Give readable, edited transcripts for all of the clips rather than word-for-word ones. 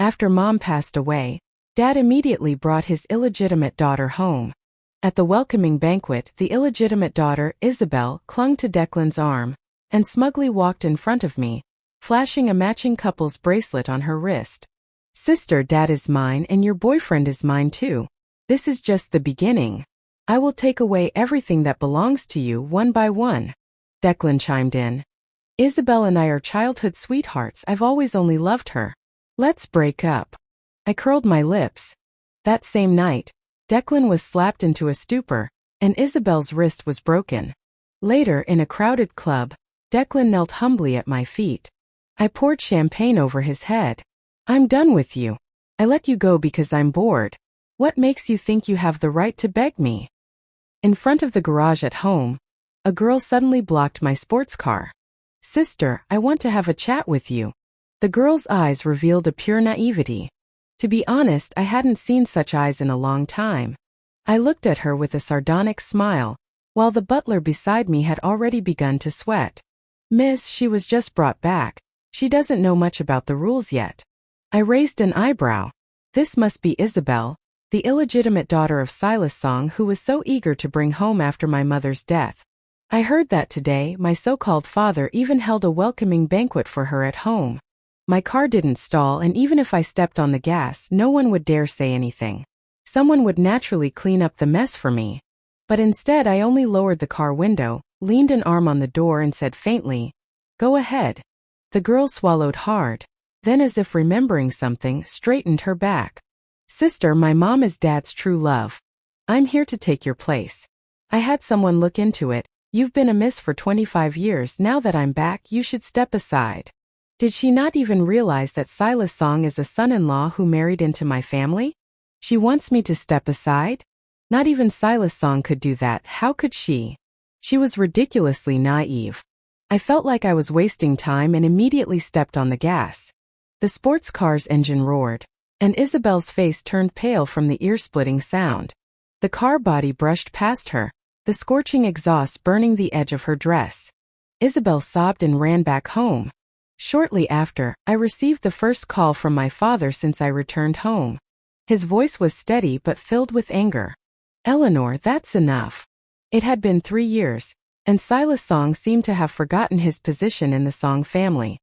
After Mom passed away, Dad immediately brought his illegitimate daughter home. At the welcoming banquet, the illegitimate daughter, Isabelle, clung to Declan's arm, and smugly walked in front of me, flashing a matching couple's bracelet on her wrist. "Sister, Dad is mine and your boyfriend is mine too. This is just the beginning. I will take away everything that belongs to you one by one," Declan chimed in. "Isabelle and I are childhood sweethearts. I've always only loved her. Let's break up." I curled my lips. That same night, Declan was slapped into a stupor, and Isabelle's wrist was broken. Later, in a crowded club, Declan knelt humbly at my feet. I poured champagne over his head. "I'm done with you. I let you go because I'm bored. What makes you think you have the right to beg me?" In front of the garage at home, a girl suddenly blocked my sports car. "Sister, I want to have a chat with you." The girl's eyes revealed a pure naivety. To be honest, I hadn't seen such eyes in a long time. I looked at her with a sardonic smile, while the butler beside me had already begun to sweat. "Miss, she was just brought back. She doesn't know much about the rules yet." I raised an eyebrow. This must be Isabelle, the illegitimate daughter of Silas Song who was so eager to bring home after my mother's death. I heard that today my so-called father even held a welcoming banquet for her at home. My car didn't stall, and even if I stepped on the gas, no one would dare say anything. Someone would naturally clean up the mess for me. But instead I only lowered the car window, leaned an arm on the door and said faintly, "Go ahead." The girl swallowed hard, then as if remembering something, straightened her back. "Sister, my mom is Dad's true love. I'm here to take your place. I had someone look into it. You've been amiss for 25 years. Now that I'm back, you should step aside." Did she not even realize that Silas Song is a son-in-law who married into my family? She wants me to step aside? Not even Silas Song could do that. How could she? She was ridiculously naive. I felt like I was wasting time and immediately stepped on the gas. The sports car's engine roared, and Isabelle's face turned pale from the ear-splitting sound. The car body brushed past her, the scorching exhaust burning the edge of her dress. Isabelle sobbed and ran back home. Shortly after, I received the first call from my father since I returned home. His voice was steady but filled with anger. "Eleanor, that's enough." It had been 3 years, and Silas Song seemed to have forgotten his position in the Song family.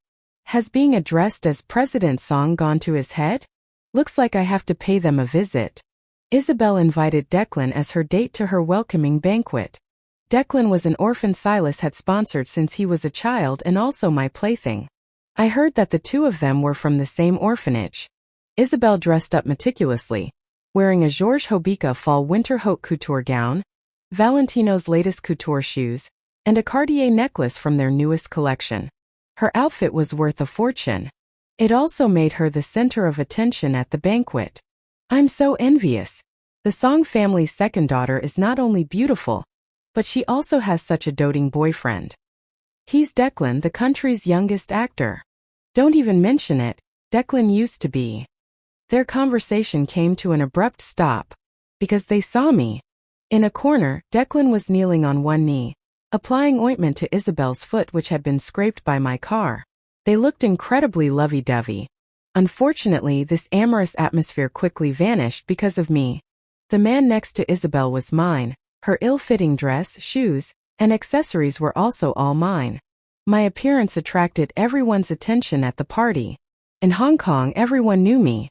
Has being addressed as President Song gone to his head? Looks like I have to pay them a visit. Isabelle invited Declan as her date to her welcoming banquet. Declan was an orphan Silas had sponsored since he was a child and also my plaything. I heard that the two of them were from the same orphanage. Isabelle dressed up meticulously, wearing a Georges Hobeika fall-winter haute couture gown, Valentino's latest couture shoes, and a Cartier necklace from their newest collection. Her outfit was worth a fortune. It also made her the center of attention at the banquet. I'm so envious. The Song family's second daughter is not only beautiful, but she also has such a doting boyfriend. He's Declan, the country's youngest actor. Don't even mention it, Declan used to be. Their conversation came to an abrupt stop, because they saw me. In a corner, Declan was kneeling on one knee, applying ointment to Isabelle's foot which had been scraped by my car. They looked incredibly lovey-dovey. Unfortunately, this amorous atmosphere quickly vanished because of me. The man next to Isabelle was mine. Her ill-fitting dress, shoes, and accessories were also all mine. My appearance attracted everyone's attention at the party. In Hong Kong, everyone knew me.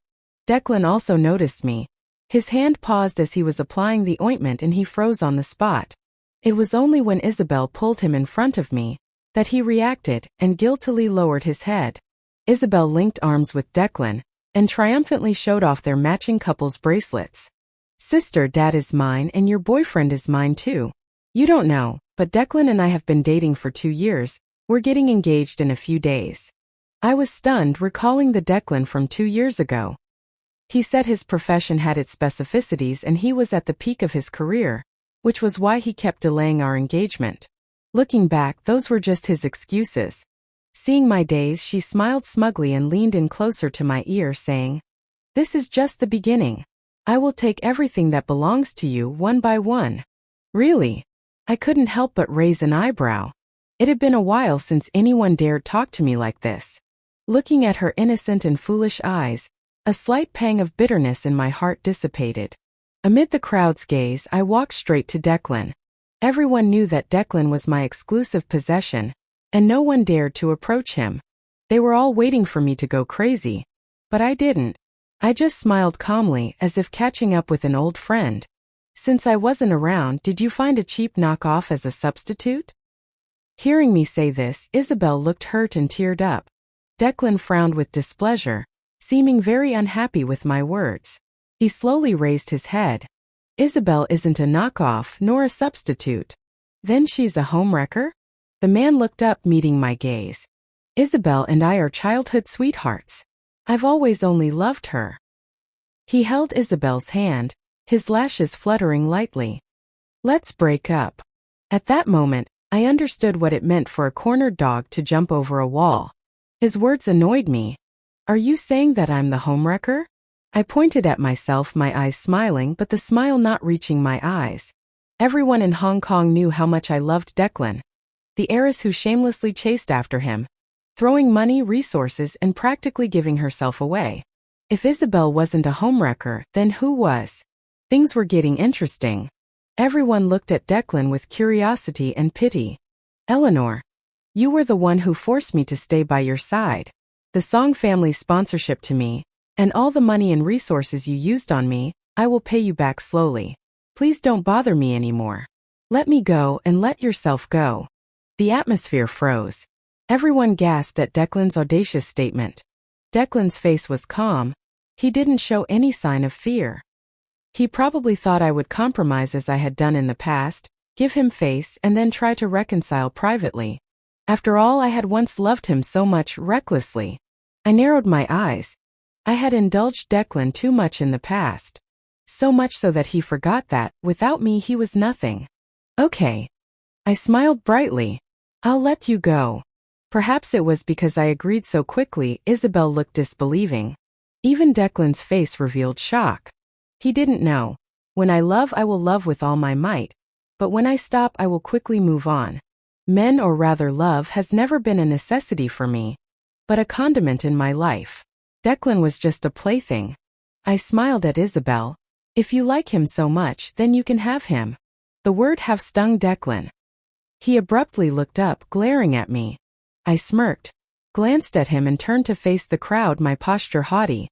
Declan also noticed me. His hand paused as he was applying the ointment and he froze on the spot. It was only when Isabelle pulled him in front of me that he reacted and guiltily lowered his head. Isabelle linked arms with Declan and triumphantly showed off their matching couple's bracelets. "Sister, Dad is mine and your boyfriend is mine too. You don't know, but Declan and I have been dating for 2 years. We're getting engaged in a few days." I was stunned, recalling the Declan from 2 years ago. He said his profession had its specificities and he was at the peak of his career, which was why he kept delaying our engagement. Looking back, those were just his excuses. Seeing my daze, she smiled smugly and leaned in closer to my ear, saying, "This is just the beginning. I will take everything that belongs to you one by one." Really? I couldn't help but raise an eyebrow. It had been a while since anyone dared talk to me like this. Looking at her innocent and foolish eyes, A slight pang of bitterness in my heart dissipated. Amid the crowd's gaze, I walked straight to Declan. Everyone knew that Declan was my exclusive possession, and no one dared to approach him. They were all waiting for me to go crazy. But I didn't. I just smiled calmly, as if catching up with an old friend. Since I wasn't around, did you find a cheap knockoff as a substitute? Hearing me say this, Isabelle looked hurt and teared up. Declan frowned with displeasure, seeming very unhappy with my words. He slowly raised his head. Isabelle isn't a knockoff nor a substitute. Then she's a homewrecker? The man looked up, meeting my gaze. Isabelle and I are childhood sweethearts. I've always only loved her. He held Isabelle's hand, his lashes fluttering lightly. Let's break up. At that moment, I understood what it meant for a cornered dog to jump over a wall. His words annoyed me. Are you saying that I'm the homewrecker? I pointed at myself, my eyes smiling but the smile not reaching my eyes. Everyone in Hong Kong knew how much I loved Declan. The heiress who shamelessly chased after him, throwing money, resources, and practically giving herself away. If Isabelle wasn't a homewrecker, then who was? Things were getting interesting. Everyone looked at Declan with curiosity and pity. Eleanor, you were the one who forced me to stay by your side. The Song family's sponsorship to me, and all the money and resources you used on me, I will pay you back slowly. Please don't bother me anymore. Let me go and let yourself go. The atmosphere froze. Everyone gasped at Declan's audacious statement. Declan's face was calm. He didn't show any sign of fear. He probably thought I would compromise as I had done in the past, give him face and then try to reconcile privately. After all, I had once loved him so much recklessly. I narrowed my eyes. I had indulged Declan too much in the past. So much so that he forgot that, without me, he was nothing. Okay. I smiled brightly. I'll let you go. Perhaps it was because I agreed so quickly. Isabelle looked disbelieving. Even Declan's face revealed shock. He didn't know. When I love, I will love with all my might. But when I stop, I will quickly move on. Men, or rather love, has never been a necessity for me, but a condiment in my life. Declan was just a plaything. I smiled at Isabelle. If you like him so much, then you can have him. The word half stung Declan. He abruptly looked up, glaring at me. I smirked, glanced at him and turned to face the crowd, my posture haughty.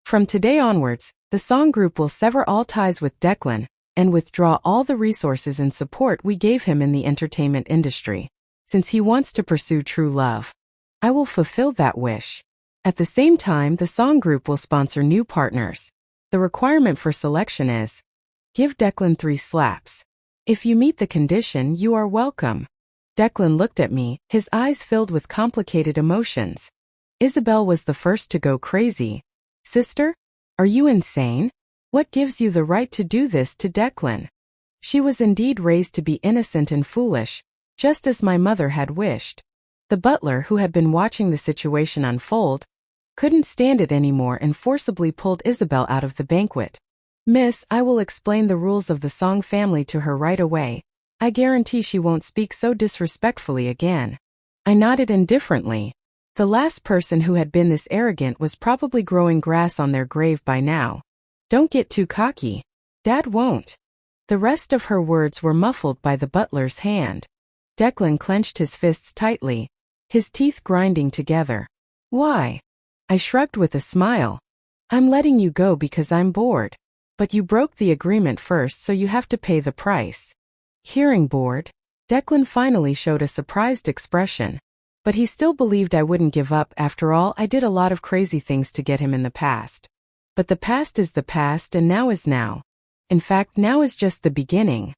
From today onwards, the Song Group will sever all ties with Declan and withdraw all the resources and support we gave him in the entertainment industry. Since he wants to pursue true love, I will fulfill that wish. At the same time, the Song Group will sponsor new partners. The requirement for selection is, give Declan 3 slaps. If you meet the condition, you are welcome. Declan looked at me, his eyes filled with complicated emotions. Isabelle was the first to go crazy. Sister? Are you insane? What gives you the right to do this to Declan? She was indeed raised to be innocent and foolish, just as my mother had wished. The butler, who had been watching the situation unfold, couldn't stand it anymore and forcibly pulled Isabelle out of the banquet. Miss, I will explain the rules of the Song family to her right away. I guarantee she won't speak so disrespectfully again. I nodded indifferently. The last person who had been this arrogant was probably growing grass on their grave by now. Don't get too cocky. Dad won't. The rest of her words were muffled by the butler's hand. Declan clenched his fists tightly, his teeth grinding together. Why? I shrugged with a smile. I'm letting you go because I'm bored. But you broke the agreement first, so you have to pay the price. Hearing bored, Declan finally showed a surprised expression. But he still believed I wouldn't give up. After all, I did a lot of crazy things to get him in the past. But the past is the past and now is now. In fact, now is just the beginning.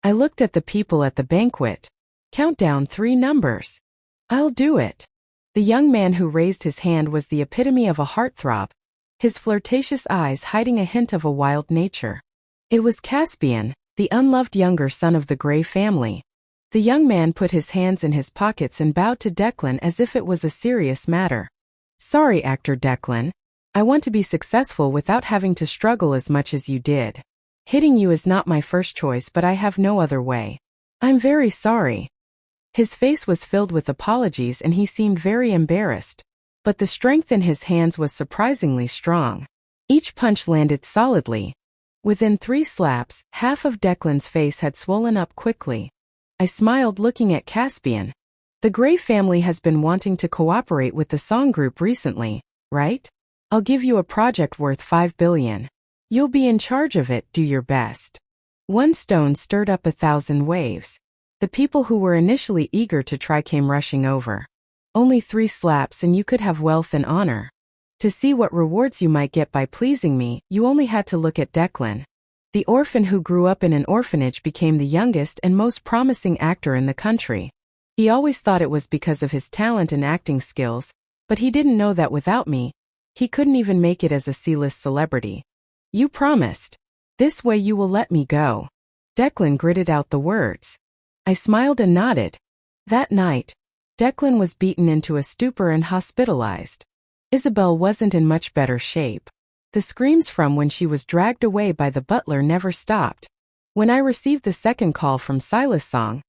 I looked at the people at the banquet. Count down 3 numbers. I'll do it. The young man who raised his hand was the epitome of a heartthrob, his flirtatious eyes hiding a hint of a wild nature. It was Caspian, the unloved younger son of the Grey family. The young man put his hands in his pockets and bowed to Declan as if it was a serious matter. Sorry, actor Declan. I want to be successful without having to struggle as much as you did. Hitting you is not my first choice, but I have no other way. I'm very sorry. His face was filled with apologies and he seemed very embarrassed. But the strength in his hands was surprisingly strong. Each punch landed solidly. Within 3 slaps, half of Declan's face had swollen up quickly. I smiled looking at Caspian. The Gray family has been wanting to cooperate with the song group recently, right? I'll give you a project worth 5 billion. You'll be in charge of it, do your best. One stone stirred up 1,000 waves. The people who were initially eager to try came rushing over. Only 3 slaps and you could have wealth and honor. To see what rewards you might get by pleasing me, you only had to look at Declan. The orphan who grew up in an orphanage became the youngest and most promising actor in the country. He always thought it was because of his talent and acting skills, but he didn't know that without me, he couldn't even make it as a C-list celebrity. You promised. This way you will let me go. Declan gritted out the words. I smiled and nodded. That night, Declan was beaten into a stupor and hospitalized. Isabelle wasn't in much better shape. The screams from when she was dragged away by the butler never stopped. When I received the second call from Silas Song,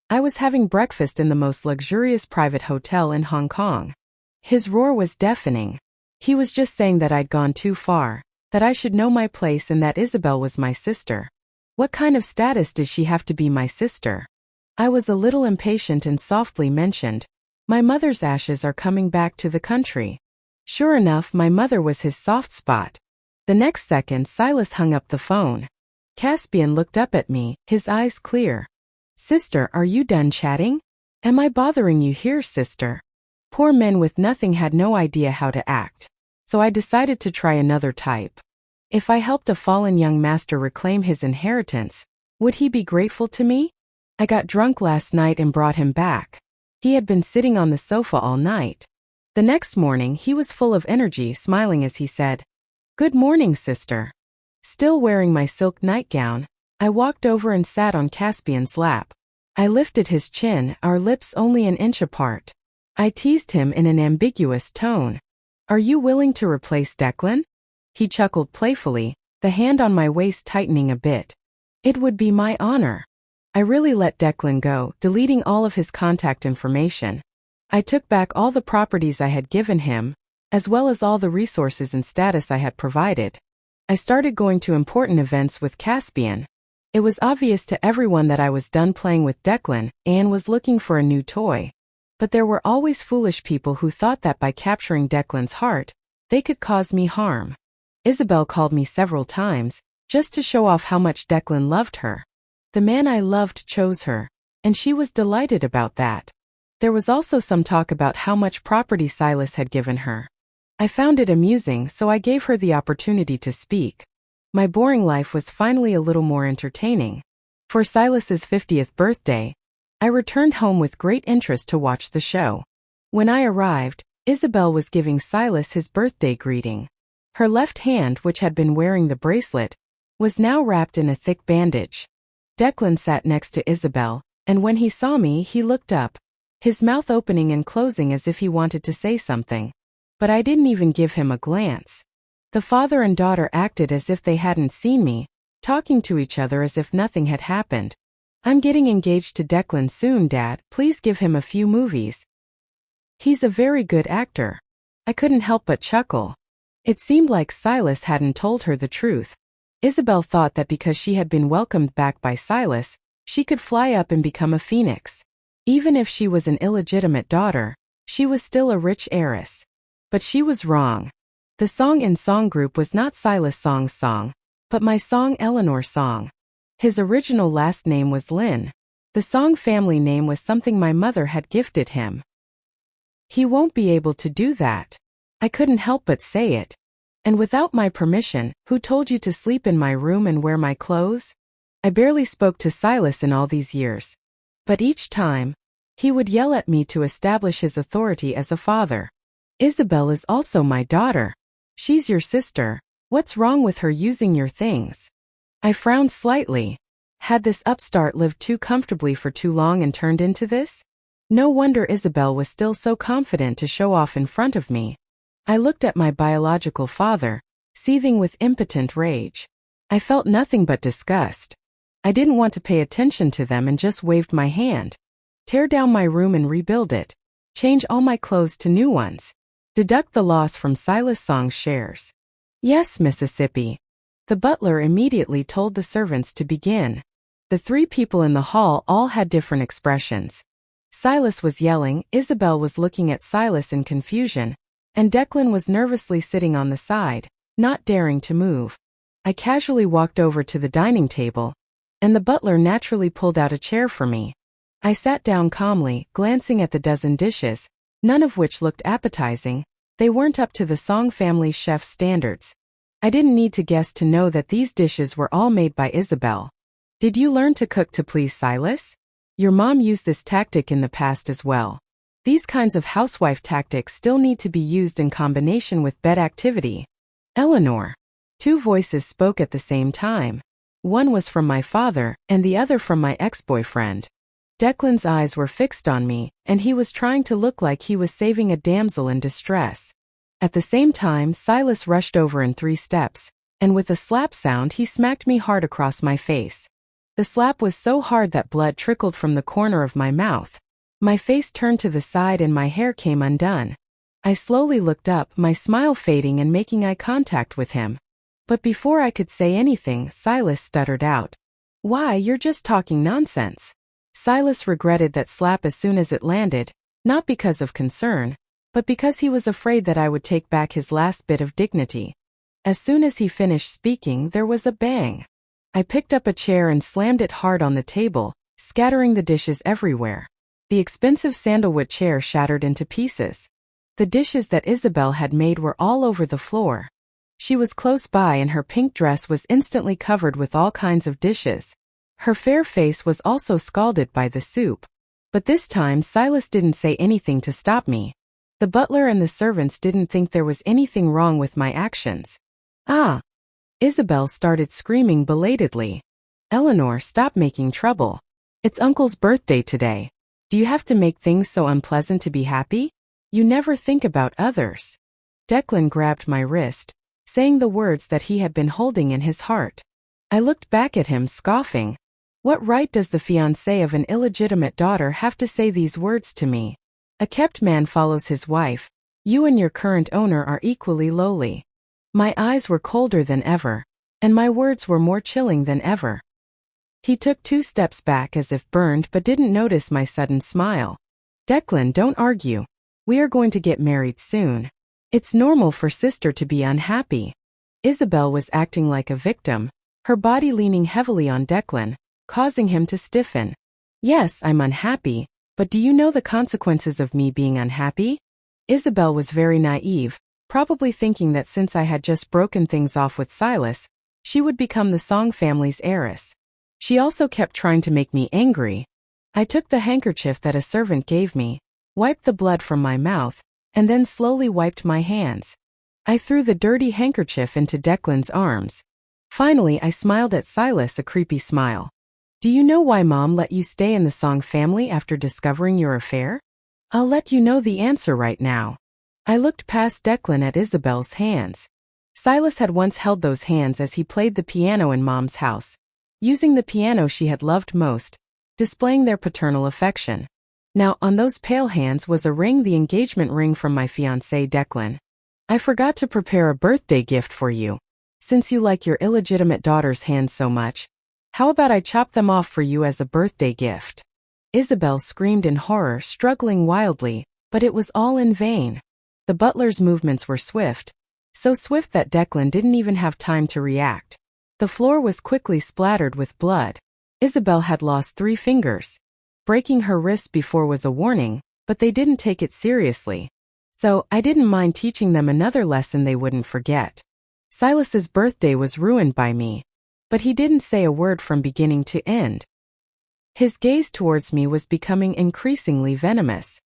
I was having breakfast in the most luxurious private hotel in Hong Kong. His roar was deafening. He was just saying that I'd gone too far, that I should know my place and that Isabelle was my sister. What kind of status did she have to be my sister? I was a little impatient and softly mentioned, my mother's ashes are coming back to the country. Sure enough, my mother was his soft spot. The next second, Silas hung up the phone. Caspian looked up at me, his eyes clear. Sister, are you done chatting? Am I bothering you here, sister? Poor men with nothing had no idea how to act. So I decided to try another type. If I helped a fallen young master reclaim his inheritance, would he be grateful to me? I got drunk last night and brought him back. He had been sitting on the sofa all night. The next morning he was full of energy, smiling as he said, Good morning, sister. Still wearing my silk nightgown, I walked over and sat on Caspian's lap. I lifted his chin, our lips only an inch apart. I teased him in an ambiguous tone. Are you willing to replace Declan? He chuckled playfully, the hand on my waist tightening a bit. It would be my honor. I really let Declan go, deleting all of his contact information. I took back all the properties I had given him, as well as all the resources and status I had provided. I started going to important events with Caspian. It was obvious to everyone that I was done playing with Declan and was looking for a new toy. But there were always foolish people who thought that by capturing Declan's heart, they could cause me harm. Isabelle called me several times, just to show off how much Declan loved her. The man I loved chose her, and she was delighted about that. There was also some talk about how much property Silas had given her. I found it amusing, so I gave her the opportunity to speak. My boring life was finally a little more entertaining. For Silas's 50th birthday, I returned home with great interest to watch the show. When I arrived, Isabelle was giving Silas his birthday greeting. Her left hand, which had been wearing the bracelet, was now wrapped in a thick bandage. Declan sat next to Isabelle, and when he saw me, he looked up, his mouth opening and closing as if he wanted to say something. But I didn't even give him a glance. The father and daughter acted as if they hadn't seen me, talking to each other as if nothing had happened. I'm getting engaged to Declan soon, Dad. Please give him a few movies. He's a very good actor. I couldn't help but chuckle. It seemed like Silas hadn't told her the truth. Isabelle thought that because she had been welcomed back by Silas, she could fly up and become a phoenix. Even if she was an illegitimate daughter, she was still a rich heiress. But she was wrong. The song in Song Group was not Silas Song's song, but my song Eleanor Song. His original last name was Lin. The Song family name was something my mother had gifted him. He won't be able to do that. I couldn't help but say it. And without my permission, who told you to sleep in my room and wear my clothes? I barely spoke to Silas in all these years. But each time, he would yell at me to establish his authority as a father. Isabelle is also my daughter. She's your sister. What's wrong with her using your things? I frowned slightly. Had this upstart lived too comfortably for too long and turned into this? No wonder Isabelle was still so confident to show off in front of me. I looked at my biological father, seething with impotent rage. I felt nothing but disgust. I didn't want to pay attention to them and just waved my hand. Tear down my room and rebuild it. Change all my clothes to new ones. Deduct the loss from Silas Song's shares. Yes, Mississippi. The butler immediately told the servants to begin. The three people in the hall all had different expressions. Silas was yelling, Isabelle was looking at Silas in confusion, and Declan was nervously sitting on the side, not daring to move. I casually walked over to the dining table, and the butler naturally pulled out a chair for me. I sat down calmly, glancing at the dozen dishes, none of which looked appetizing. They weren't up to the Song family chef's standards. I didn't need to guess to know that these dishes were all made by Isabelle. Did you learn to cook to please Silas? Your mom used this tactic in the past as well. These kinds of housewife tactics still need to be used in combination with bed activity. Eleanor. Two voices spoke at the same time. One was from my father, and the other from my ex-boyfriend. Declan's eyes were fixed on me, and he was trying to look like he was saving a damsel in distress. At the same time, Silas rushed over in 3 steps, and with a slap sound he smacked me hard across my face. The slap was so hard that blood trickled from the corner of my mouth. My face turned to the side and my hair came undone. I slowly looked up, my smile fading and making eye contact with him. But before I could say anything, Silas stuttered out. Why, you're just talking nonsense. Silas regretted that slap as soon as it landed, not because of concern, but because he was afraid that I would take back his last bit of dignity. As soon as he finished speaking, there was a bang. I picked up a chair and slammed it hard on the table, scattering the dishes everywhere. The expensive sandalwood chair shattered into pieces. The dishes that Isabelle had made were all over the floor. She was close by and her pink dress was instantly covered with all kinds of dishes. Her fair face was also scalded by the soup. But this time Silas didn't say anything to stop me. The butler and the servants didn't think there was anything wrong with my actions. Ah! Isabelle started screaming belatedly. Eleanor, stop making trouble. It's Uncle's birthday today. Do you have to make things so unpleasant to be happy? You never think about others. Declan grabbed my wrist, saying the words that he had been holding in his heart. I looked back at him, scoffing. What right does the fiancé of an illegitimate daughter have to say these words to me? A kept man follows his wife. You and your current owner are equally lowly. My eyes were colder than ever, and my words were more chilling than ever. He took 2 steps back as if burned but didn't notice my sudden smile. Declan, don't argue. We are going to get married soon. It's normal for sister to be unhappy. Isabelle was acting like a victim, her body leaning heavily on Declan, causing him to stiffen. Yes, I'm unhappy, but do you know the consequences of me being unhappy? Isabelle was very naive, probably thinking that since I had just broken things off with Silas, she would become the Song family's heiress. She also kept trying to make me angry. I took the handkerchief that a servant gave me, wiped the blood from my mouth, and then slowly wiped my hands. I threw the dirty handkerchief into Declan's arms. Finally, I smiled at Silas, a creepy smile. Do you know why Mom let you stay in the Song family after discovering your affair? I'll let you know the answer right now. I looked past Declan at Isabelle's hands. Silas had once held those hands as he played the piano in Mom's house, using the piano she had loved most, displaying their paternal affection. Now, on those pale hands was a ring, the engagement ring from my fiancé Declan. I forgot to prepare a birthday gift for you. Since you like your illegitimate daughter's hands so much, how about I chop them off for you as a birthday gift? Isabelle screamed in horror, struggling wildly, but it was all in vain. The butler's movements were swift, so swift that Declan didn't even have time to react. The floor was quickly splattered with blood. Isabelle had lost 3 fingers. Breaking her wrist before was a warning, but they didn't take it seriously. So, I didn't mind teaching them another lesson they wouldn't forget. Silas's birthday was ruined by me. But he didn't say a word from beginning to end. His gaze towards me was becoming increasingly venomous.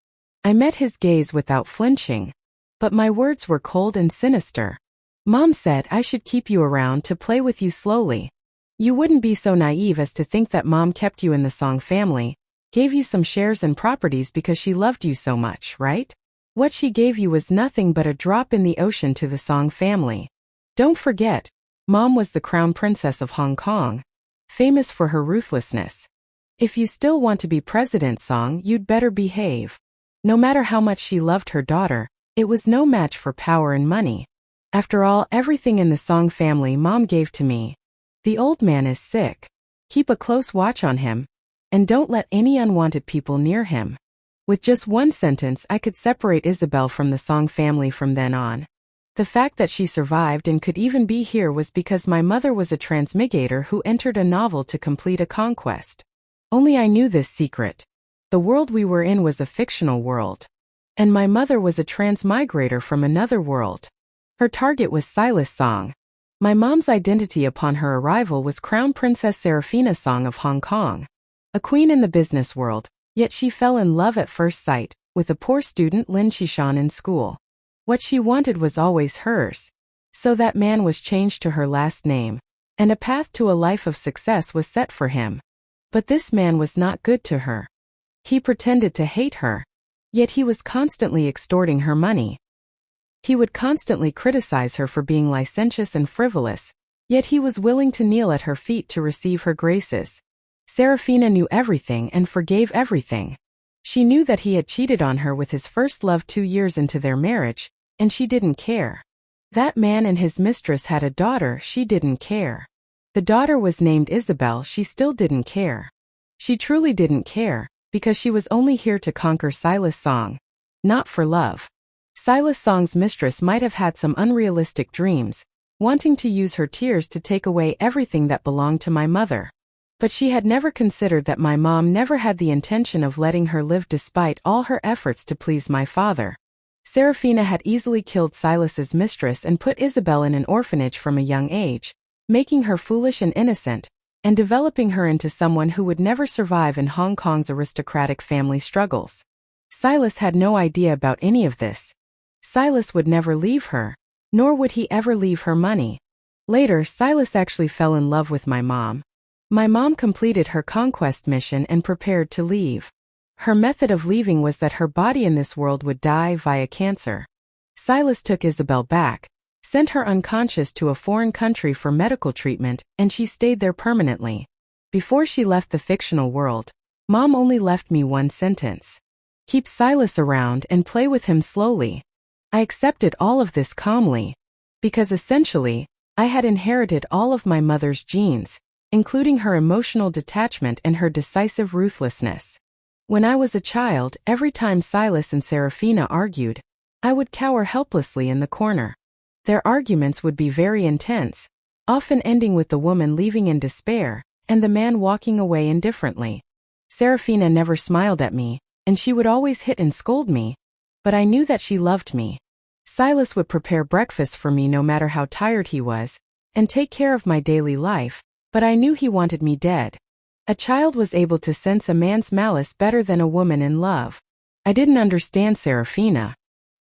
I met his gaze without flinching. But my words were cold and sinister. Mom said I should keep you around to play with you slowly. You wouldn't be so naive as to think that Mom kept you in the Song family, gave you some shares and properties because she loved you so much, right? What she gave you was nothing but a drop in the ocean to the Song family. Don't forget, Mom was the crown princess of Hong Kong, famous for her ruthlessness. If you still want to be President Song, you'd better behave. No matter how much she loved her daughter, it was no match for power and money. After all, everything in the Song family Mom gave to me. The old man is sick. Keep a close watch on him. And don't let any unwanted people near him. With just one sentence, I could separate Isabelle from the Song family from then on. The fact that she survived and could even be here was because my mother was a transmigrator who entered a novel to complete a conquest. Only I knew this secret. The world we were in was a fictional world. And my mother was a transmigrator from another world. Her target was Silas Song. My mom's identity upon her arrival was Crown Princess Seraphina Song of Hong Kong. A queen in the business world, yet she fell in love at first sight with a poor student Lin Chishan in school. What she wanted was always hers. So that man was changed to her last name, and a path to a life of success was set for him. But this man was not good to her. He pretended to hate her. Yet he was constantly extorting her money. He would constantly criticize her for being licentious and frivolous, yet he was willing to kneel at her feet to receive her graces. Seraphina knew everything and forgave everything. She knew that he had cheated on her with his first love 2 years into their marriage, and she didn't care. That man and his mistress had a daughter, she didn't care. The daughter was named Isabelle, she still didn't care. She truly didn't care, because she was only here to conquer Silas Song. Not for love. Silas Song's mistress might have had some unrealistic dreams, wanting to use her tears to take away everything that belonged to my mother. But she had never considered that my mom never had the intention of letting her live despite all her efforts to please my father. Seraphina had easily killed Silas's mistress and put Isabelle in an orphanage from a young age, making her foolish and innocent, and developing her into someone who would never survive in Hong Kong's aristocratic family struggles. Silas had no idea about any of this. Silas would never leave her, nor would he ever leave her money. Later, Silas actually fell in love with my mom. My mom completed her conquest mission and prepared to leave. Her method of leaving was that her body in this world would die via cancer. Silas took Isabelle back, sent her unconscious to a foreign country for medical treatment, and she stayed there permanently. Before she left the fictional world, Mom only left me one sentence. Keep Silas around and play with him slowly. I accepted all of this calmly, because essentially, I had inherited all of my mother's genes, including her emotional detachment and her decisive ruthlessness. When I was a child, every time Silas and Seraphina argued, I would cower helplessly in the corner. Their arguments would be very intense, often ending with the woman leaving in despair, and the man walking away indifferently. Seraphina never smiled at me, and she would always hit and scold me, but I knew that she loved me. Silas would prepare breakfast for me no matter how tired he was, and take care of my daily life, but I knew he wanted me dead. A child was able to sense a man's malice better than a woman in love. I didn't understand Seraphina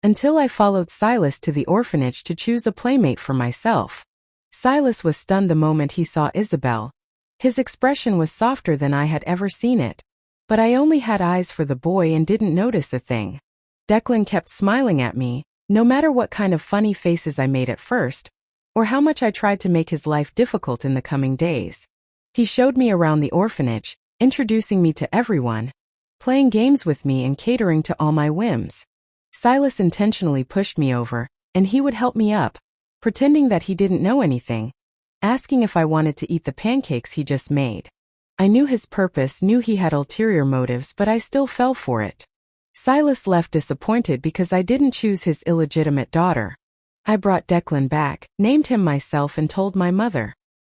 until I followed Silas to the orphanage to choose a playmate for myself. Silas was stunned the moment he saw Isabelle. His expression was softer than I had ever seen it. But I only had eyes for the boy and didn't notice a thing. Declan kept smiling at me, no matter what kind of funny faces I made at first, or how much I tried to make his life difficult in the coming days. He showed me around the orphanage, introducing me to everyone, playing games with me and catering to all my whims. Silas intentionally pushed me over, and he would help me up, pretending that he didn't know anything, asking if I wanted to eat the pancakes he just made. I knew his purpose, knew he had ulterior motives, but I still fell for it. Silas left disappointed because I didn't choose his illegitimate daughter. I brought Declan back, named him myself, and told my mother.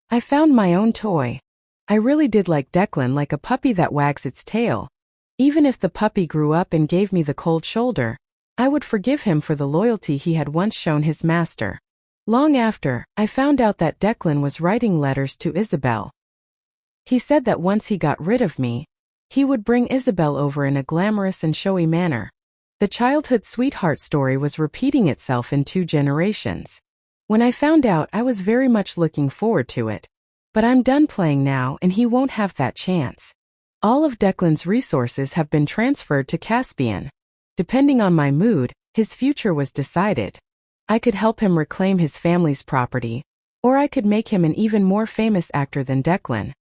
I found my own toy. I really did like Declan, like a puppy that wags its tail. Even if the puppy grew up and gave me the cold shoulder, I would forgive him for the loyalty he had once shown his master. Long after, I found out that Declan was writing letters to Isabelle. He said that once he got rid of me, he would bring Isabelle over in a glamorous and showy manner. The childhood sweetheart story was repeating itself in 2 generations. When I found out, I was very much looking forward to it. But I'm done playing now, and he won't have that chance. All of Declan's resources have been transferred to Caspian. Depending on my mood, his future was decided. I could help him reclaim his family's property, or I could make him an even more famous actor than Declan.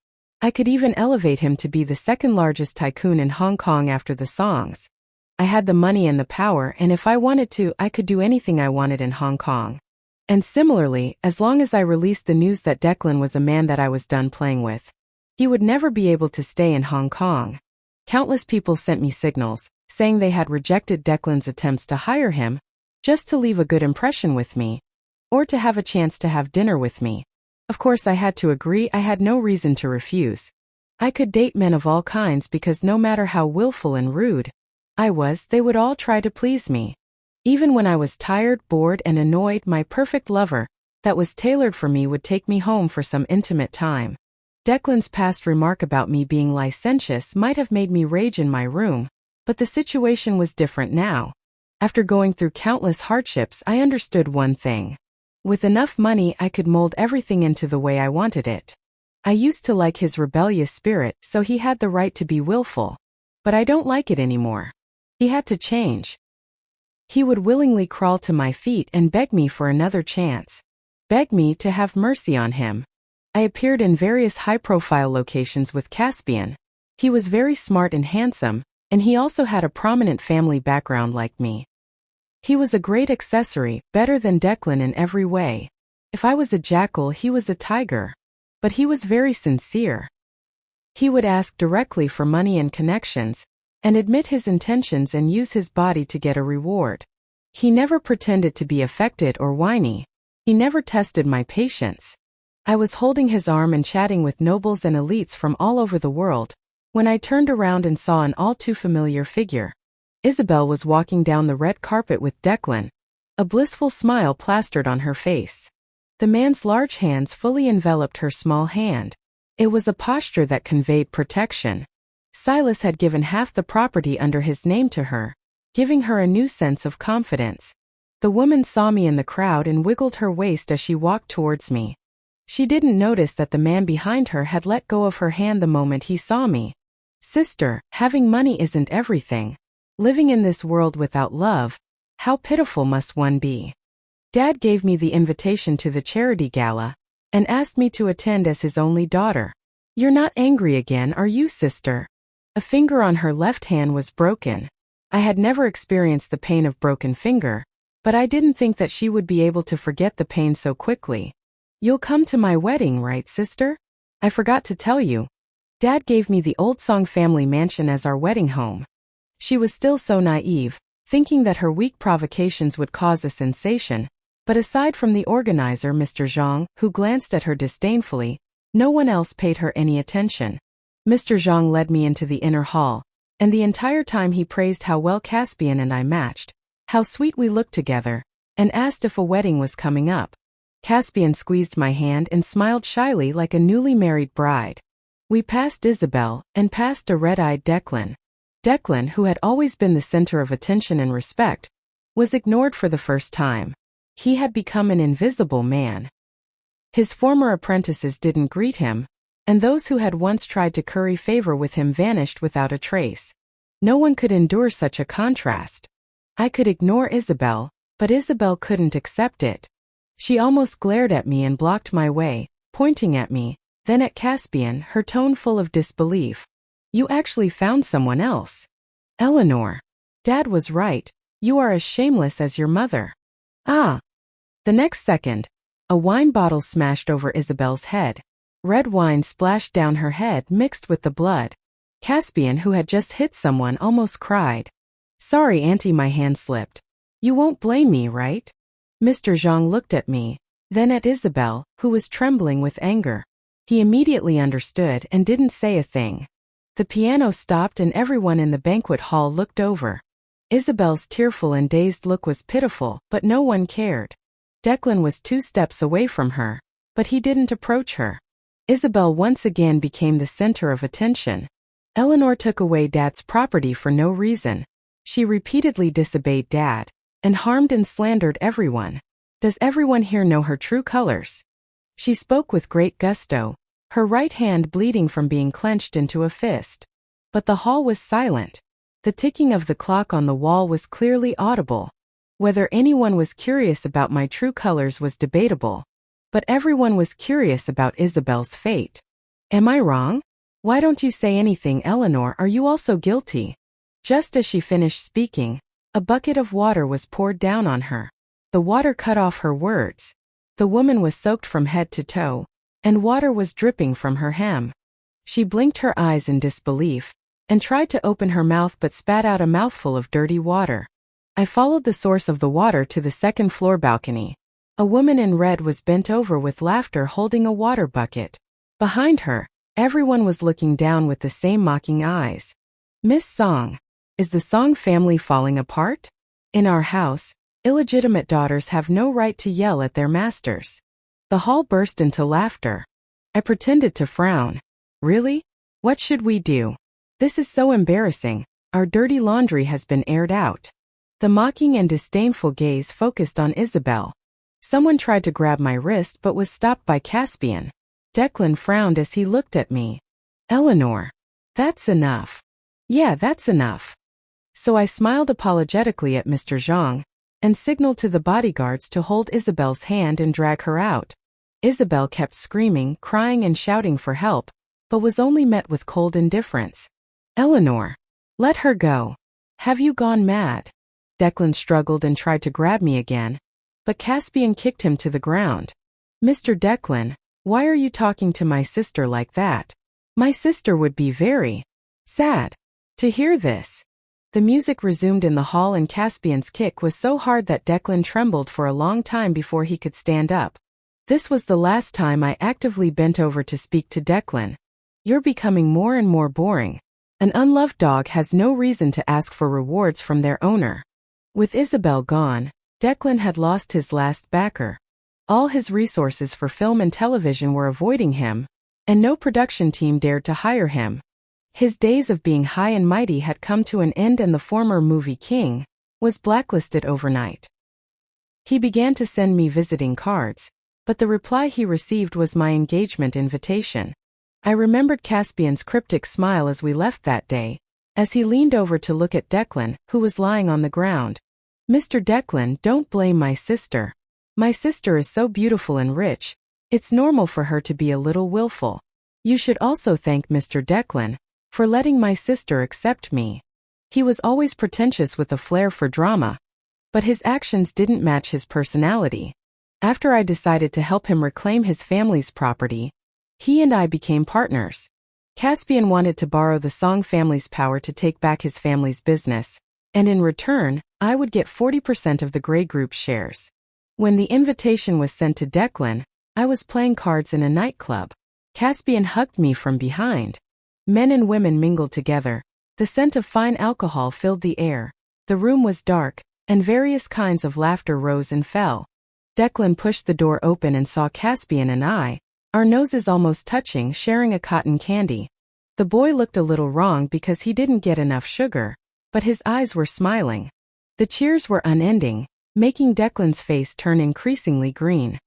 I could even elevate him to be the second largest tycoon in Hong Kong after the Songs. I had the money and the power, and if I wanted to, I could do anything I wanted in Hong Kong. And similarly, as long as I released the news that Declan was a man that I was done playing with, he would never be able to stay in Hong Kong. Countless people sent me signals, saying they had rejected Declan's attempts to hire him, just to leave a good impression with me, or to have a chance to have dinner with me. Of course I had to agree. I had no reason to refuse. I could date men of all kinds because no matter how willful and rude I was, they would all try to please me. Even when I was tired, bored, and annoyed, my perfect lover, that was tailored for me, would take me home for some intimate time. Declan's past remark about me being licentious might have made me rage in my room, but the situation was different now. After going through countless hardships, I understood one thing. With enough money, I could mold everything into the way I wanted it. I used to like his rebellious spirit, so he had the right to be willful. But I don't like it anymore. He had to change. He would willingly crawl to my feet and beg me for another chance. Beg me to have mercy on him. I appeared in various high-profile locations with Caspian. He was very smart and handsome, and he also had a prominent family background like me. He was a great accessory, better than Declan in every way. If I was a jackal, he was a tiger. But he was very sincere. He would ask directly for money and connections, and admit his intentions and use his body to get a reward. He never pretended to be affected or whiny. He never tested my patience. I was holding his arm and chatting with nobles and elites from all over the world, when I turned around and saw an all too familiar figure. Isabelle was walking down the red carpet with Declan, a blissful smile plastered on her face. The man's large hands fully enveloped her small hand. It was a posture that conveyed protection. Silas had given half the property under his name to her, giving her a new sense of confidence. The woman saw me in the crowd and wiggled her waist as she walked towards me. She didn't notice that the man behind her had let go of her hand the moment he saw me. Sister, having money isn't everything. Living in this world without love, how pitiful must one be? Dad gave me the invitation to the charity gala, and asked me to attend as his only daughter. You're not angry again, are you, sister? A finger on her left hand was broken. I had never experienced the pain of broken finger, but I didn't think that she would be able to forget the pain so quickly. You'll come to my wedding, right, sister? I forgot to tell you. Dad gave me the Old Song family mansion as our wedding home. She was still so naive, thinking that her weak provocations would cause a sensation, but aside from the organizer, Mr. Zhang, who glanced at her disdainfully, no one else paid her any attention. Mr. Zhang led me into the inner hall, and the entire time he praised how well Caspian and I matched, how sweet we looked together, and asked if a wedding was coming up. Caspian squeezed my hand and smiled shyly like a newly married bride. We passed Isabelle, and passed a red-eyed Declan. Declan, who had always been the center of attention and respect, was ignored for the first time. He had become an invisible man. His former apprentices didn't greet him, and those who had once tried to curry favor with him vanished without a trace. No one could endure such a contrast. I could ignore Isabelle, but Isabelle couldn't accept it. She almost glared at me and blocked my way, pointing at me, then at Caspian, her tone full of disbelief. You actually found someone else. Eleanor. Dad was right. You are as shameless as your mother. Ah. The next second, a wine bottle smashed over Isabelle's head. Red wine splashed down her head mixed with the blood. Caspian, who had just hit someone, almost cried. Sorry, Auntie, my hand slipped. You won't blame me, right? Mr. Zhang looked at me, then at Isabelle, who was trembling with anger. He immediately understood and didn't say a thing. The piano stopped and everyone in the banquet hall looked over. Isabelle's tearful and dazed look was pitiful, but no one cared. Declan was 2 steps away from her, but he didn't approach her. Isabelle once again became the center of attention. Eleanor took away Dad's property for no reason. She repeatedly disobeyed Dad, and harmed and slandered everyone. Does everyone here know her true colors? She spoke with great gusto, her right hand bleeding from being clenched into a fist. But the hall was silent. The ticking of the clock on the wall was clearly audible. Whether anyone was curious about my true colors was debatable, but everyone was curious about Isabelle's fate. Am I wrong? Why don't you say anything, Eleanor? Are you also guilty? Just as she finished speaking, a bucket of water was poured down on her. The water cut off her words. The woman was soaked from head to toe, and water was dripping from her hem. She blinked her eyes in disbelief, and tried to open her mouth but spat out a mouthful of dirty water. I followed the source of the water to the second-floor balcony. A woman in red was bent over with laughter holding a water bucket. Behind her, everyone was looking down with the same mocking eyes. "Miss Song, is the Song family falling apart? In our house, illegitimate daughters have no right to yell at their masters." The hall burst into laughter. I pretended to frown. "Really? What should we do? This is so embarrassing. Our dirty laundry has been aired out." The mocking and disdainful gaze focused on Isabelle. Someone tried to grab my wrist but was stopped by Caspian. Declan frowned as he looked at me. "Eleanor, that's enough." "Yeah, that's enough." So I smiled apologetically at Mr. Zhang and signaled to the bodyguards to hold Isabelle's hand and drag her out. Isabelle kept screaming, crying and shouting for help, but was only met with cold indifference. "Eleanor, let her go. Have you gone mad?" Declan struggled and tried to grab me again, but Caspian kicked him to the ground. "Mr. Declan, why are you talking to my sister like that? My sister would be very sad to hear this." The music resumed in the hall and Caspian's kick was so hard that Declan trembled for a long time before he could stand up. This was the last time I actively bent over to speak to Declan. "You're becoming more and more boring. An unloved dog has no reason to ask for rewards from their owner." With Isabelle gone, Declan had lost his last backer. All his resources for film and television were avoiding him, and no production team dared to hire him. His days of being high and mighty had come to an end and the former movie king was blacklisted overnight. He began to send me visiting cards, but the reply he received was my engagement invitation. I remembered Caspian's cryptic smile as we left that day, as he leaned over to look at Declan, who was lying on the ground. "Mr. Declan, don't blame my sister. My sister is so beautiful and rich, it's normal for her to be a little willful. You should also thank Mr. Declan for letting my sister accept me." He was always pretentious with a flair for drama, but his actions didn't match his personality. After I decided to help him reclaim his family's property, he and I became partners. Caspian wanted to borrow the Song family's power to take back his family's business, and in return, I would get 40% of the Grey Group's shares. When the invitation was sent to Declan, I was playing cards in a nightclub. Caspian hugged me from behind. Men and women mingled together. The scent of fine alcohol filled the air. The room was dark, and various kinds of laughter rose and fell. Declan pushed the door open and saw Caspian and I, our noses almost touching, sharing a cotton candy. The boy looked a little wrong because he didn't get enough sugar, but his eyes were smiling. The cheers were unending, making Declan's face turn increasingly green.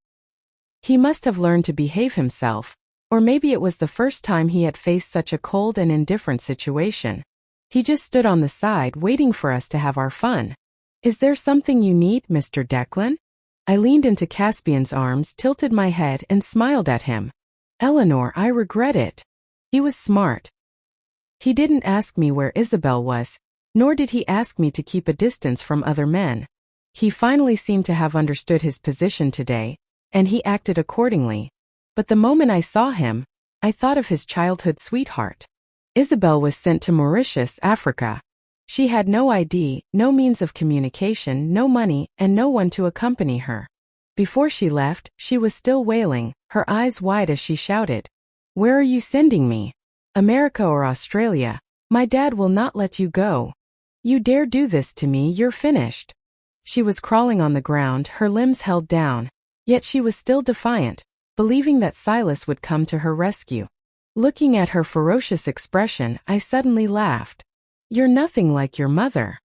He must have learned to behave himself, or maybe it was the first time he had faced such a cold and indifferent situation. He just stood on the side waiting for us to have our fun. "Is there something you need, Mr. Declan?" I leaned into Caspian's arms, tilted my head, and smiled at him. "Eleanor, I regret it." He was smart. He didn't ask me where Isabelle was, nor did he ask me to keep a distance from other men. He finally seemed to have understood his position today, and he acted accordingly. But the moment I saw him, I thought of his childhood sweetheart. Isabelle was sent to Mauritius, Africa. She had no ID, no means of communication, no money, and no one to accompany her. Before she left, she was still wailing, her eyes wide as she shouted, "Where are you sending me? America or Australia? My dad will not let you go. You dare do this to me, you're finished." She was crawling on the ground, her limbs held down, yet she was still defiant, believing that Silas would come to her rescue. Looking at her ferocious expression, I suddenly laughed. "You're nothing like your mother."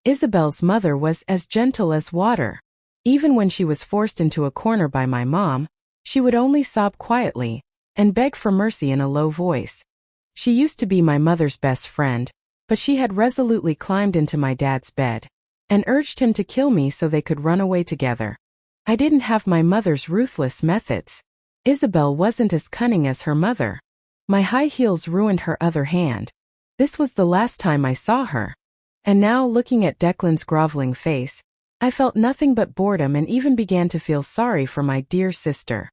Isabelle's mother was as gentle as water. Even when she was forced into a corner by my mom, she would only sob quietly and beg for mercy in a low voice. She used to be my mother's best friend, but she had resolutely climbed into my dad's bed and urged him to kill me so they could run away together. I didn't have my mother's ruthless methods. Isabelle wasn't as cunning as her mother. My high heels ruined her other hand. This was the last time I saw her. And now, looking at Declan's groveling face, I felt nothing but boredom and even began to feel sorry for my dear sister.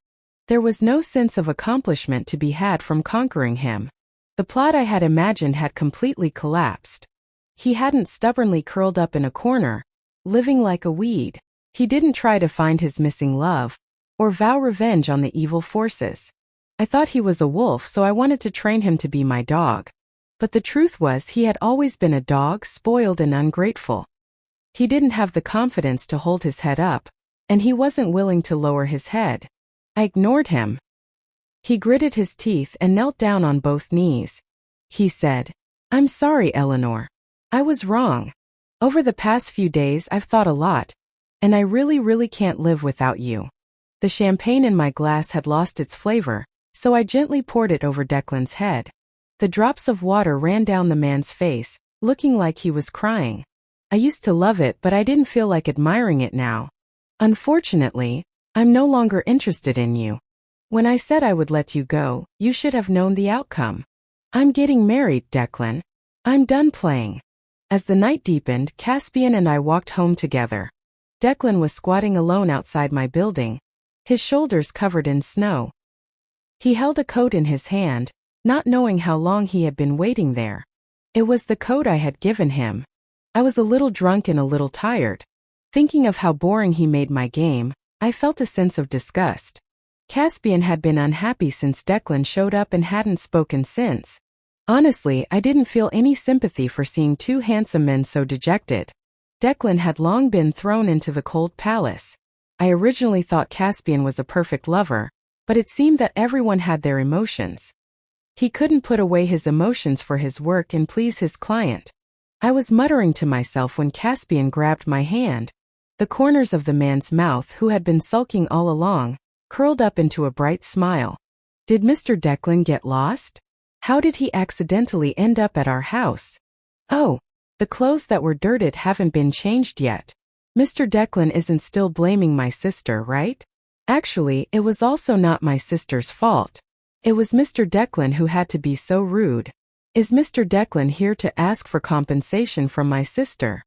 There was no sense of accomplishment to be had from conquering him. The plot I had imagined had completely collapsed. He hadn't stubbornly curled up in a corner, living like a weed. He didn't try to find his missing love, or vow revenge on the evil forces. I thought he was a wolf, so I wanted to train him to be my dog. But the truth was he had always been a dog, spoiled and ungrateful. He didn't have the confidence to hold his head up, and he wasn't willing to lower his head. I ignored him. He gritted his teeth and knelt down on both knees. He said, "I'm sorry, Eleanor. I was wrong. Over the past few days I've thought a lot, and I really can't live without you." The champagne in my glass had lost its flavor, so I gently poured it over Declan's head. The drops of water ran down the man's face, looking like he was crying. I used to love it, but I didn't feel like admiring it now. Unfortunately, I'm no longer interested in you. When I said I would let you go, you should have known the outcome. I'm getting married, Declan. I'm done playing. As the night deepened, Caspian and I walked home together. Declan was squatting alone outside my building, his shoulders covered in snow. He held a coat in his hand, not knowing how long he had been waiting there. It was the coat I had given him. I was a little drunk and a little tired. Thinking of how boring he made my game, I felt a sense of disgust. Caspian had been unhappy since Declan showed up and hadn't spoken since. Honestly, I didn't feel any sympathy for seeing two handsome men so dejected. Declan had long been thrown into the cold palace. I originally thought Caspian was a perfect lover, but it seemed that everyone had their emotions. He couldn't put away his emotions for his work and please his client. I was muttering to myself when Caspian grabbed my hand. The corners of the man's mouth, who had been sulking all along, curled up into a bright smile. Did Mr. Declan get lost? How did he accidentally end up at our house? Oh, the clothes that were dirted haven't been changed yet. Mr. Declan isn't still blaming my sister, right? Actually, it was also not my sister's fault. It was Mr. Declan who had to be so rude. Is Mr. Declan here to ask for compensation from my sister?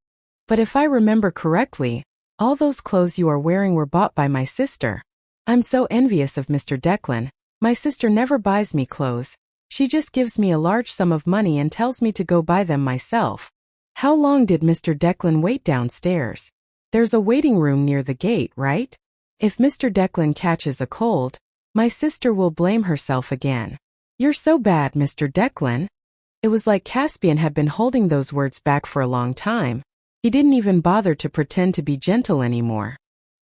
But if I remember correctly, all those clothes you are wearing were bought by my sister. I'm so envious of Mr. Declan. My sister never buys me clothes. She just gives me a large sum of money and tells me to go buy them myself. How long did Mr. Declan wait downstairs? There's a waiting room near the gate, right? If Mr. Declan catches a cold, my sister will blame herself again. You're so bad, Mr. Declan. It was like Caspian had been holding those words back for a long time. He didn't even bother to pretend to be gentle anymore.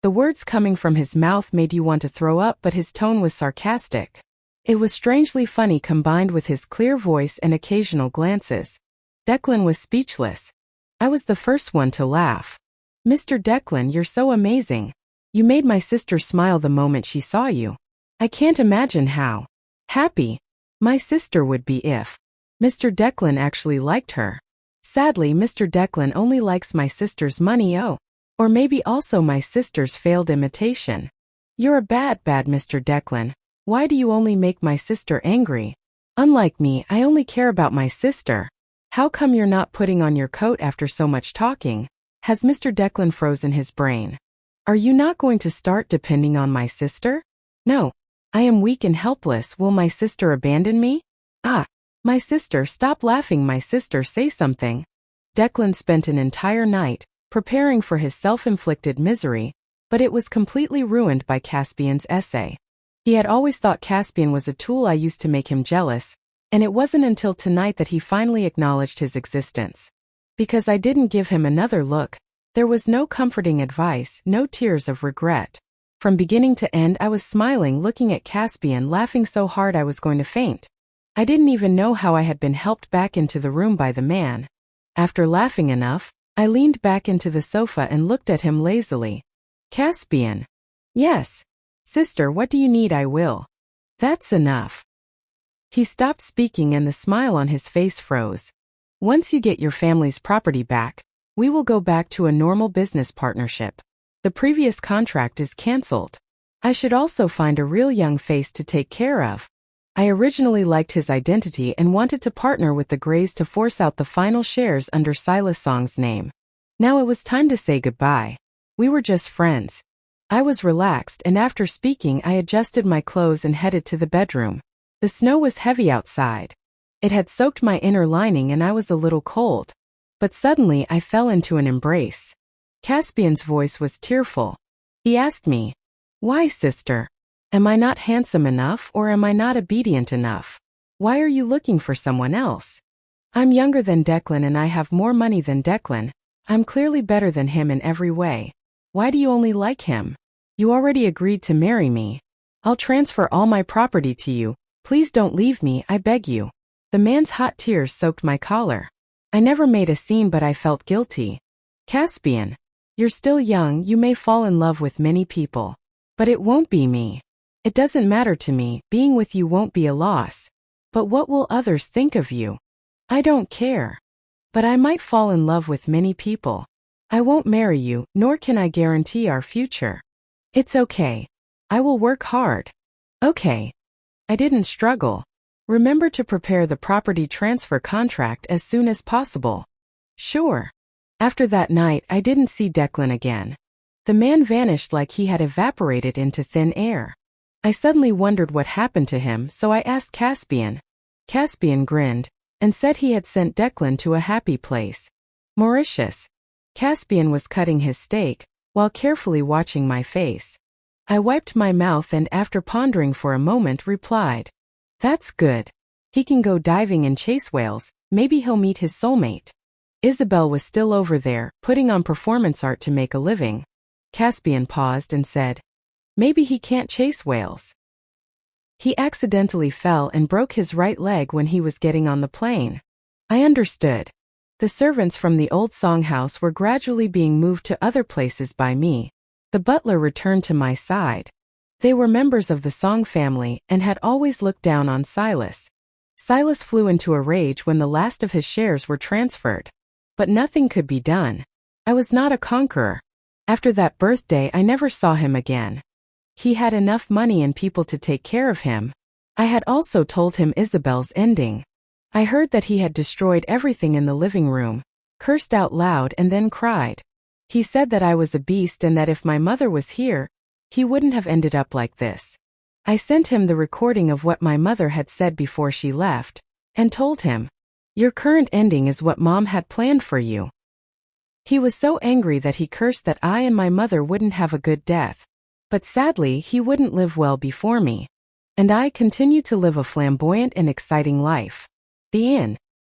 The words coming from his mouth made you want to throw up, but his tone was sarcastic. It was strangely funny combined with his clear voice and occasional glances. Declan was speechless. I was the first one to laugh. Mr. Declan, you're so amazing. You made my sister smile the moment she saw you. I can't imagine how happy my sister would be if Mr. Declan actually liked her. Sadly, Mr. Declan only likes my sister's money, or maybe also my sister's failed imitation. You're a bad Mr. Declan. Why do you only make my sister angry? Unlike me, I only care about my sister. How come you're not putting on your coat after so much talking? Has Mr. Declan frozen his brain? Are you not going to start depending on my sister? No. I am weak and helpless. Will my sister abandon me? My sister, stop laughing. My sister, say something. Declan spent an entire night preparing for his self-inflicted misery, but it was completely ruined by Caspian's essay. He had always thought Caspian was a tool I used to make him jealous, and it wasn't until tonight that he finally acknowledged his existence. Because I didn't give him another look, there was no comforting advice, no tears of regret. From beginning to end I was smiling, looking at Caspian, laughing so hard I was going to faint. I didn't even know how I had been helped back into the room by the man. After laughing enough, I leaned back into the sofa and looked at him lazily. Caspian. Yes. Sister, what do you need? I will. That's enough. He stopped speaking and the smile on his face froze. Once you get your family's property back, we will go back to a normal business partnership. The previous contract is cancelled. I should also find a real young face to take care of. I originally liked his identity and wanted to partner with the Greys to force out the final shares under Silas Song's name. Now it was time to say goodbye. We were just friends. I was relaxed, and after speaking I adjusted my clothes and headed to the bedroom. The snow was heavy outside. It had soaked my inner lining and I was a little cold. But suddenly I fell into an embrace. Caspian's voice was tearful. He asked me, "Why, sister? Am I not handsome enough, or am I not obedient enough? Why are you looking for someone else? I'm younger than Declan and I have more money than Declan. I'm clearly better than him in every way. Why do you only like him? You already agreed to marry me. I'll transfer all my property to you. Please don't leave me, I beg you." The man's hot tears soaked my collar. I never made a scene, but I felt guilty. "Caspian, you're still young, you may fall in love with many people. But it won't be me. It doesn't matter to me, being with you won't be a loss. But what will others think of you? I don't care. But I might fall in love with many people. I won't marry you, nor can I guarantee our future. It's okay. I will work hard." "Okay." I didn't struggle. "Remember to prepare the property transfer contract as soon as possible." "Sure." After that night, I didn't see Declan again. The man vanished like he had evaporated into thin air. I suddenly wondered what happened to him, so I asked Caspian. Caspian grinned and said he had sent Declan to a happy place, Mauritius. Caspian was cutting his steak while carefully watching my face. I wiped my mouth and, after pondering for a moment, replied, "That's good. He can go diving and chase whales. Maybe he'll meet his soulmate." Isabelle was still over there, putting on performance art to make a living. Caspian paused and said, "Maybe he can't chase whales. He accidentally fell and broke his right leg when he was getting on the plane." I understood. The servants from the old songhouse were gradually being moved to other places by me. The butler returned to my side. They were members of the Song family and had always looked down on Silas. Silas flew into a rage when the last of his shares were transferred. But nothing could be done. I was not a conqueror. After that birthday, I never saw him again. He had enough money and people to take care of him. I had also told him Isabelle's ending. I heard that he had destroyed everything in the living room, cursed out loud, and then cried. He said that I was a beast and that if my mother was here, he wouldn't have ended up like this. I sent him the recording of what my mother had said before she left, and told him, "Your current ending is what Mom had planned for you." He was so angry that he cursed that I and my mother wouldn't have a good death. But sadly, he wouldn't live well before me. And I continued to live a flamboyant and exciting life. The end.